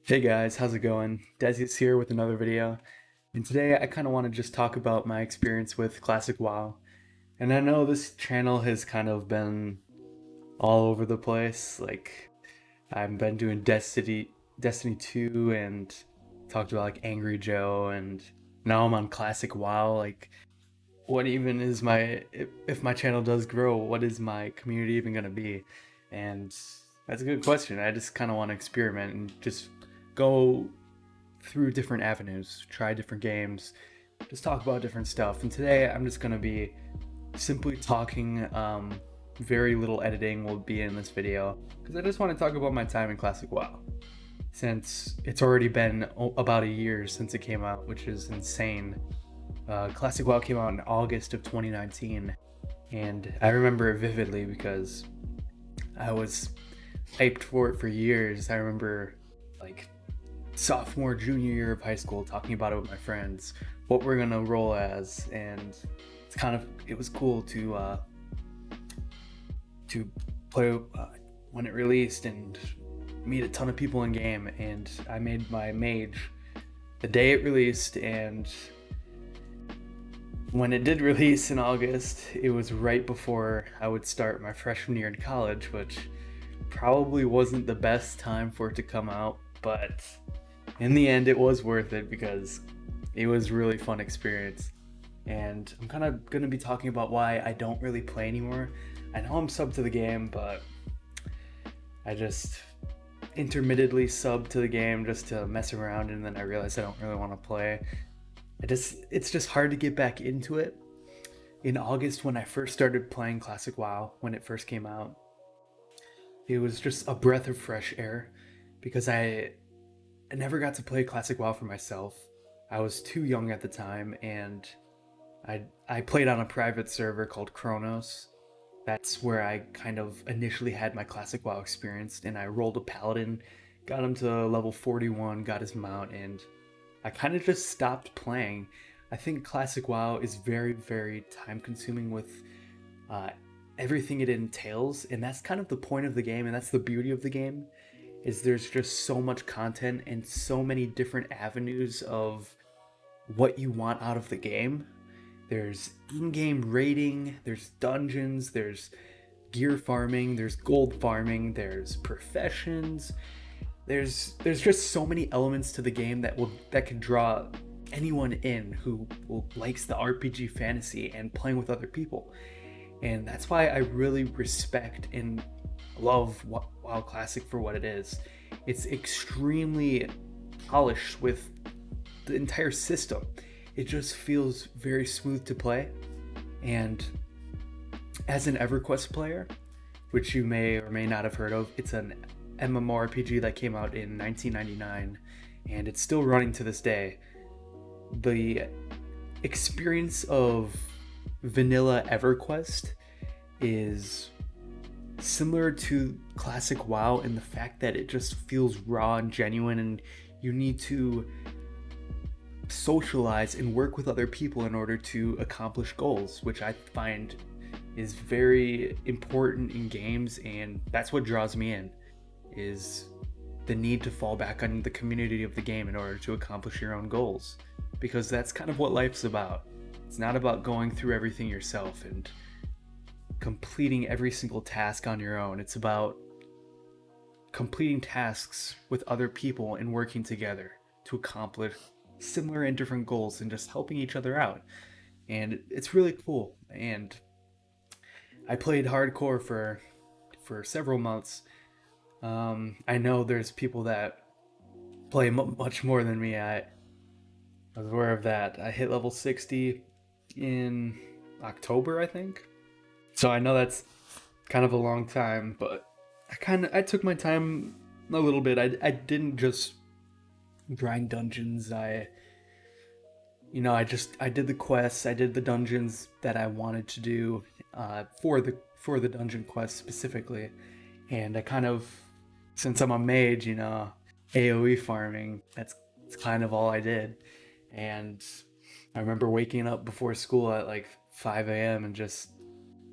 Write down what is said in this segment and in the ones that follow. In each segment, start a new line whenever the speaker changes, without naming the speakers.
Hey guys, how's it going? Desi's here with another video, and today I kind of want to just talk about my experience with Classic WoW. And I know this channel has kind of been all over the place. Like I've been doing Destiny 2 and talked about like Angry Joe, and now I'm on Classic WoW. Like what even is if my channel does grow, what is my community even gonna be? And that's a good question. I just kind of want to experiment and just go through different avenues, try different games, just talk about different stuff. And today I'm just going to be simply talking. Very little editing will be in this video because I just want to talk about my time in Classic WoW. Since it's already been about a year since it came out, which is insane. Classic WoW came out in August of 2019, and I remember it vividly because I was hyped for it for years. I remember like sophomore, junior year of high school talking about it with my friends, what we're gonna roll as, and it was cool to play when it released and meet a ton of people in game. And I made my mage the day it released, and when it did release in August, it was right before I would start my freshman year in college, which probably wasn't the best time for it to come out, but in the end it was worth it because it was really fun experience. And I'm kind of going to be talking about why I don't really play anymore. I know I'm sub to the game, but I just intermittently sub to the game just to mess around, and then I realize I don't really want to play. It's just hard to get back into it. In August, when I first started playing Classic WoW, when it first came out, it was just a breath of fresh air because I never got to play Classic WoW for myself. I was too young at the time, and I played on a private server called Kronos. That's where I kind of initially had my Classic WoW experience, and I rolled a paladin, got him to level 41, got his mount, and I kind of just stopped playing. I think Classic WoW is very, very time consuming with uh, everything it entails, and that's kind of the point of the game, and that's the beauty of the game, is there's just so much content and so many different avenues of what you want out of the game. There's in-game raiding, there's dungeons, there's gear farming, there's gold farming, there's professions. There's just so many elements to the game that can draw anyone in who likes the RPG fantasy and playing with other people. And that's why I really respect and love WoW Classic for what it is. It's extremely polished with the entire system. It just feels very smooth to play. And as an EverQuest player, which you may or may not have heard of, it's an MMORPG that came out in 1999 and it's still running to this day. The experience of vanilla EverQuest is similar to Classic WoW in the fact that it just feels raw and genuine, and you need to socialize and work with other people in order to accomplish goals, which I find is very important in games, and that's what draws me in, is the need to fall back on the community of the game in order to accomplish your own goals, because that's kind of what life's about. It's not about going through everything yourself and completing every single task on your own. It's about completing tasks with other people and working together to accomplish similar and different goals and just helping each other out. And it's really cool. And I played hardcore for several months. I know there's people that play much more than me. I was aware of that. I hit level 60 in October, I think. So I know that's kind of a long time, but I took my time a little bit. I didn't just grind dungeons. I did the quests. I did the dungeons that I wanted to do for the dungeon quest specifically. And I kind of, since I'm a mage, AoE farming, that's kind of all I did. And I remember waking up before school at like 5 a.m. and just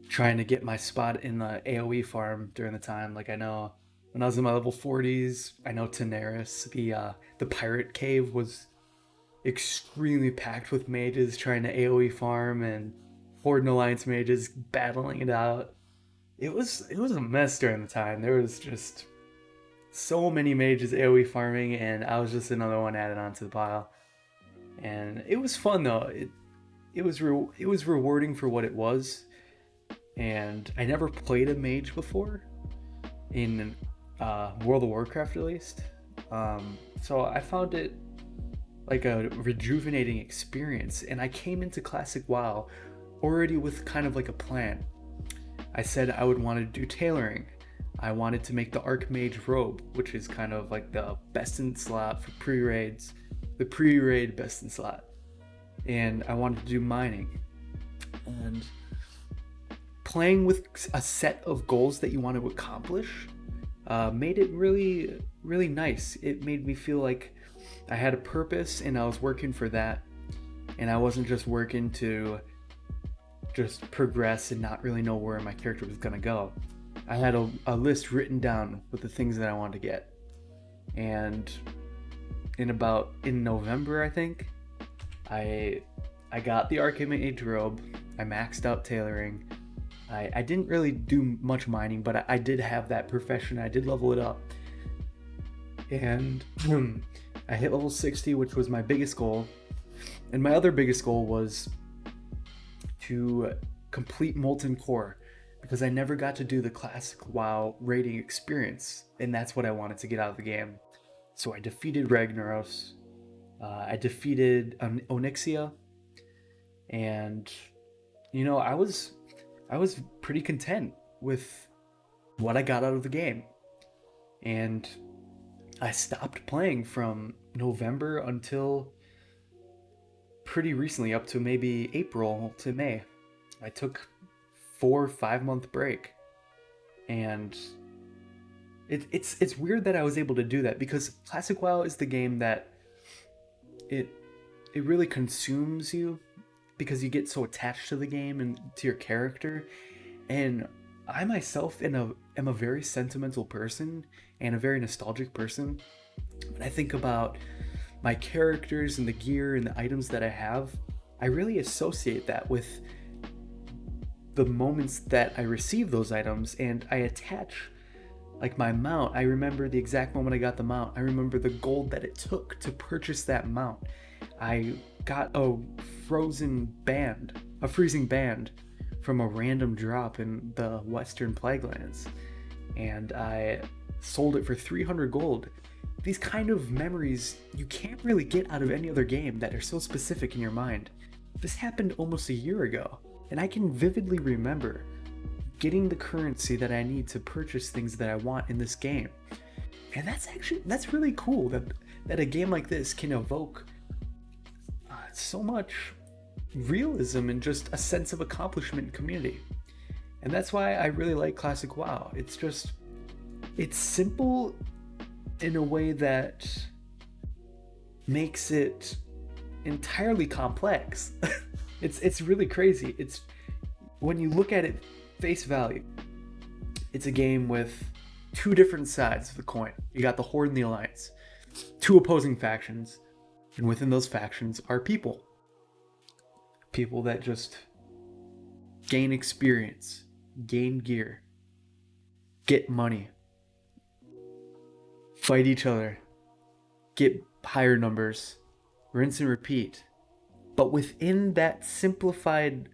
trying to get my spot in the AoE farm during the time. Like, I know when I was in my level 40s. I know Daenerys, the pirate cave was extremely packed with mages trying to AoE farm and Horde and Alliance mages battling it out. It was a mess during the time. There was just so many mages AoE farming, and I was just another one added onto the pile. And it was fun though. It was rewarding for what it was. And I never played a mage before in World of Warcraft, at least. So I found it like a rejuvenating experience, and I came into Classic WoW already with kind of like a plan. I said I would want to do tailoring. I wanted to make the Archmage robe, which is kind of like the best in slot for pre-raids, the pre-raid best in slot. And I wanted to do mining. And playing with a set of goals that you want to accomplish made it really, really nice. It made me feel like I had a purpose and I was working for that. And I wasn't just working to just progress and not really know where my character was going to go. I had a list written down with the things that I wanted to get. And in November, I think, I got the Archmage robe. I maxed out tailoring. I didn't really do much mining, but I did have that profession. I did level it up. And I hit level 60, which was my biggest goal. And my other biggest goal was to complete Molten Core, because I never got to do the classic WoW raiding experience, and that's what I wanted to get out of the game. So I defeated Ragnaros, I defeated Onyxia, and I was pretty content with what I got out of the game. And I stopped playing from November until pretty recently, up to maybe April to May. I took 4 or 5 month break, and it's weird that I was able to do that, because Classic WoW is the game that it really consumes you, because you get so attached to the game and to your character. And I myself am a very sentimental person and a very nostalgic person. When I think about my characters and the gear and the items that I have, I really associate that with the moments that I receive those items, and I attach like my mount. I remember the exact moment I got the mount. I remember the gold that it took to purchase that mount. I got a freezing band from a random drop in the Western Plaguelands, and I sold it for 300 gold. These kind of memories you can't really get out of any other game that are so specific in your mind. This happened almost a year ago, and I can vividly remember getting the currency that I need to purchase things that I want in this game. And that's really cool that a game like this can evoke so much realism and just a sense of accomplishment and community. And that's why I really like Classic WoW. It's simple in a way that makes it entirely complex. It's really crazy. It's, when you look at it face value, it's a game with two different sides of the coin. You got the Horde and the Alliance, two opposing factions, and within those factions are people that just gain experience, gain gear, get money, fight each other, get higher numbers, rinse and repeat. But within that simplified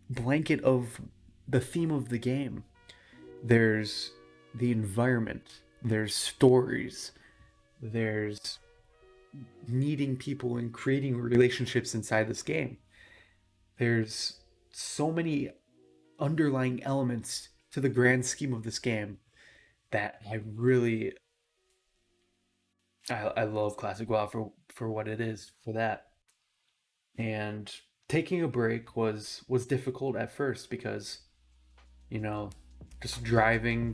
blanket of the theme of the game, there's the environment, there's stories, there's meeting people and creating relationships inside this game. There's so many underlying elements to the grand scheme of this game that I love Classic WoW for what it is, for that. And taking a break was difficult at first, because just driving,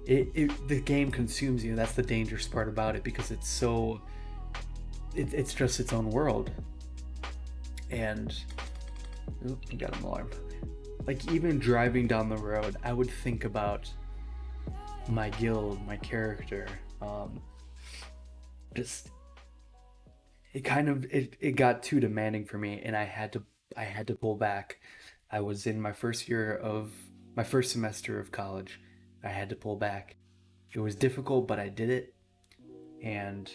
the game consumes you. That's the dangerous part about it, because it's just its own world. And you got an alarm. Like, even driving down the road, I would think about my guild, my character. Just it got too demanding for me, and I had to pull back. I was in my first semester of college. I had to pull back. It was difficult, but I did it. And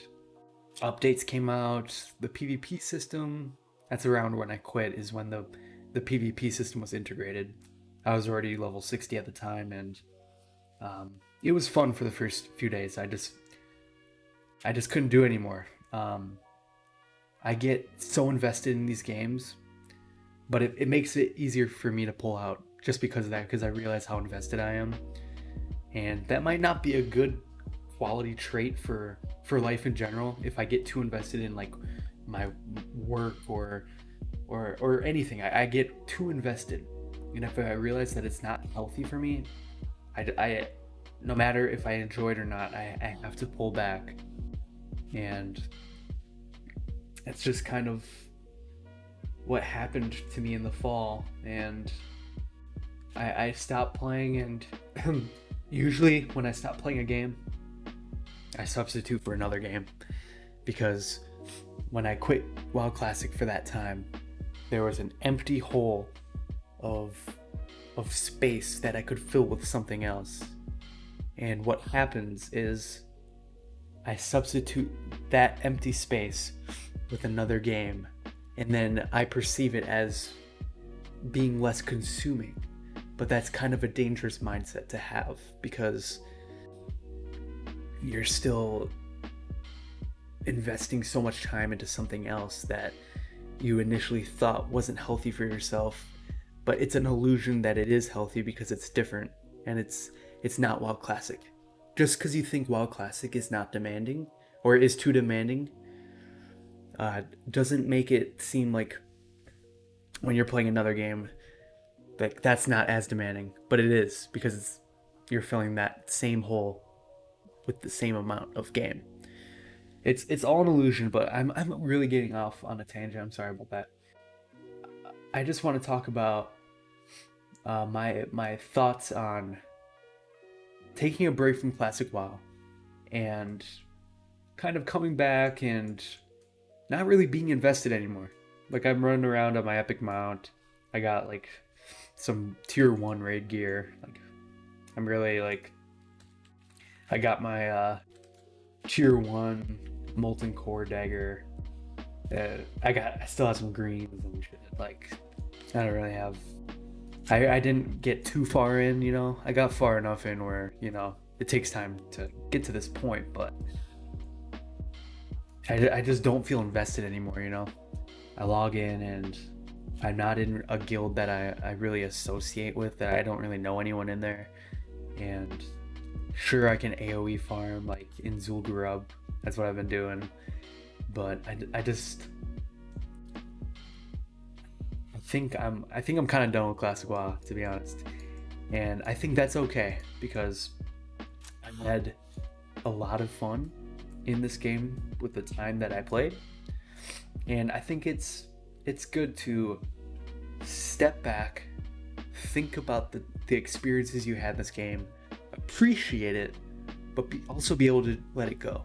updates came out. The PvP system. That's around when I quit. Is when the PvP system was integrated. I was already level 60 at the time, and it was fun for the first few days. I just couldn't do it anymore. I get so invested in these games, but it makes it easier for me to pull out just because of that, because I realize how invested I am. And that might not be a good quality trait for life in general if I get too invested in like my work or anything. I get too invested. And if I realize that it's not healthy for me, I no matter if I enjoy it or not, I have to pull back. And it's just kind of what happened to me in the fall. And I stopped playing, and usually when I stop playing a game, I substitute for another game, because when I quit WoW Classic for that time, there was an empty hole of space that I could fill with something else. And what happens is I substitute that empty space with another game, and then I perceive it as being less consuming. But that's kind of a dangerous mindset to have, because you're still investing so much time into something else that you initially thought wasn't healthy for yourself, but it's an illusion that it is healthy because it's different, and it's not WoW Classic. Just because you think WoW Classic is not demanding or is too demanding, doesn't make it seem like when you're playing another game, like that's not as demanding, but it is, because you're filling that same hole with the same amount of game. It's all an illusion, but I'm really getting off on a tangent. I'm sorry about that. I just want to talk about my thoughts on taking a break from Classic WoW and kind of coming back and not really being invested anymore. Like, I'm running around on my epic mount. I got like some tier 1 raid gear. Like, I'm really like, I got my tier 1 molten core dagger. I still have some greens and shit. Like, I don't really have, I didn't get too far in, you know. I got far enough in where, you know, it takes time to get to this point, but I just don't feel invested anymore, you know. I log in and I'm not in a guild that I really associate with, that I don't really know anyone in there. And sure, I can AoE farm like in Zul'Gurub. That's what I've been doing. But I think I'm kind of done with Classic WoW, to be honest. And I think that's okay, because I had a lot of fun in this game with the time that I played. And I think it's good to step back, think about the experiences you had in this game, appreciate it, but also be able to let it go.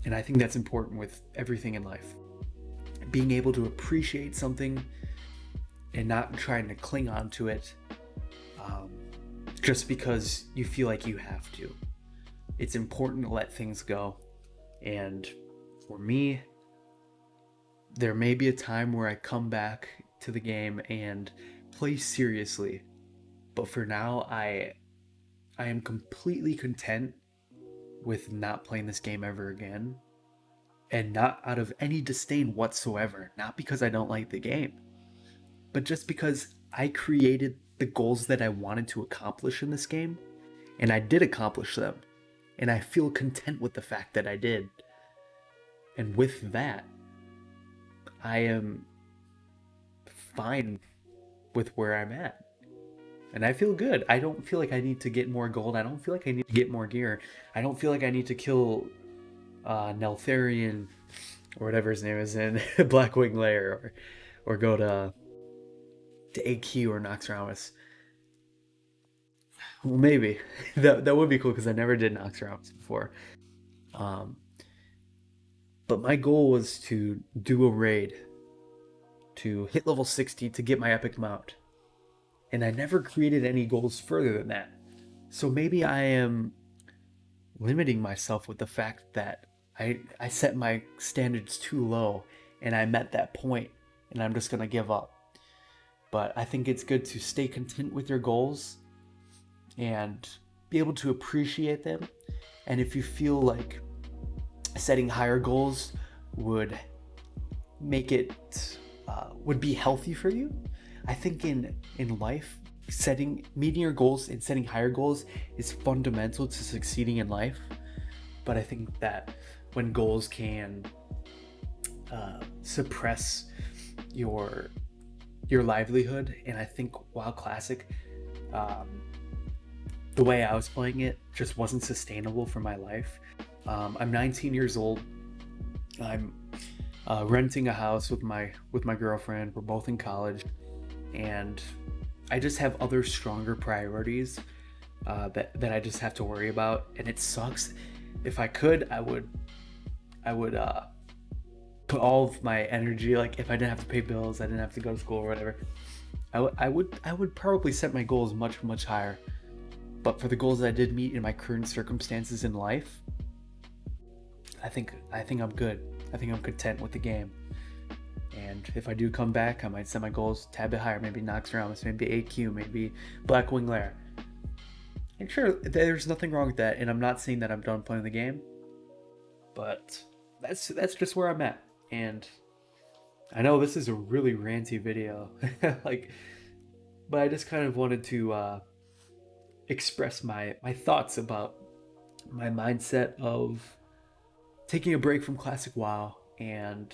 And I think that's important with everything in life. Being able to appreciate something and not trying to cling on to it just because you feel like you have to. It's important to let things go. And for me, there may be a time where I come back to the game and play seriously. But for now, I am completely content with not playing this game ever again. And not out of any disdain whatsoever. Not because I don't like the game, but just because I created the goals that I wanted to accomplish in this game, and I did accomplish them, and I feel content with the fact that I did. And with that, I am fine with where I'm at. And I feel good. I don't feel like I need to get more gold. I don't feel like I need to get more gear. I don't feel like I need to kill Neltharion, or whatever his name is in Blackwing Lair, or go to AQ or Noxramas. Well, maybe that would be cool because I never did Noxrounds before. Um, but my goal was to do a raid to hit level 60 to get my epic mount, and I never created any goals further than that. So maybe I am limiting myself with the fact that I set my standards too low and I met that point and I'm just gonna give up. But I think it's good to stay content with your goals and be able to appreciate them. And if you feel like setting higher goals would make it would be healthy for you, I think in life, meeting your goals and setting higher goals is fundamental to succeeding in life. But I think that when goals can suppress your livelihood, and I think WoW Classic, the way I was playing it just wasn't sustainable for my life. I'm 19 years old. I'm renting a house with my girlfriend. We're both in college, and I just have other stronger priorities that I just have to worry about, and it sucks. If I could, I would put all of my energy, like if I didn't have to pay bills, I didn't have to go to school or whatever, I would probably set my goals much higher. But for the goals that I did meet in my current circumstances in life, I think I'm good. I think I'm content with the game. And if I do come back, I might set my goals a tad bit higher. Maybe Noxrounds, maybe AQ, maybe Blackwing Lair. And sure, there's nothing wrong with that. And I'm not saying that I'm done playing the game, but that's just where I'm at. And I know this is a really ranty video, like, but I just kind of wanted to express my thoughts about my mindset of taking a break from Classic WoW and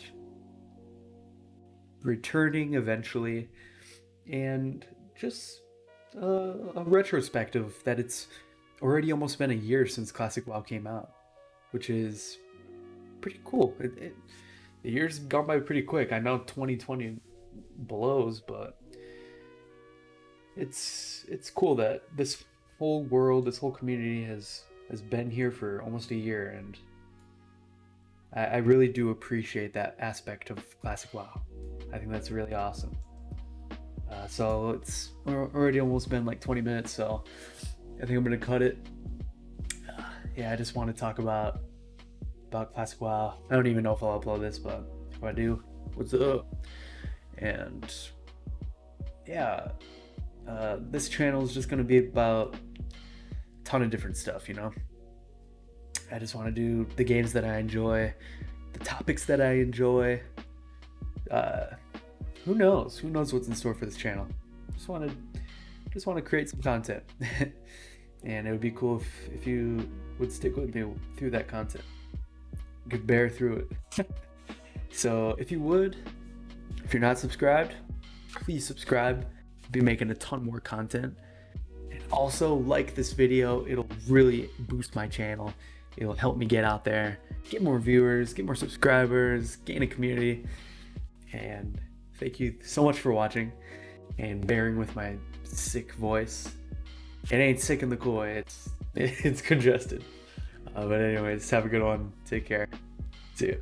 returning eventually, and just a retrospective that it's already almost been a year since Classic WoW came out, which is pretty cool. The year's gone by pretty quick. I know 2020 blows, but it's cool that this whole world, this whole community has been here for almost a year, and I really do appreciate that aspect of Classic WoW. I think that's really awesome. So it's already almost been like 20 minutes, so I think I'm gonna cut it. Yeah, I just want to talk about Classic WoW. I don't even know if I'll upload this, but if I do, what's up? And yeah, this channel is just gonna be about a ton of different stuff, you know? I just want to do the games that I enjoy, the topics that I enjoy. Who knows what's in store for this channel. Just want to create some content. And it would be cool if you would stick with me through that content. You could bear through it. So if you're not subscribed, please subscribe. I'll be making a ton more content. And also like this video. It'll really boost my channel. It'll help me get out there, get more viewers, get more subscribers, gain a community. And thank you so much for watching and bearing with my sick voice. It ain't sick in the cool way, it's congested. But anyways, have a good one. Take care. See you.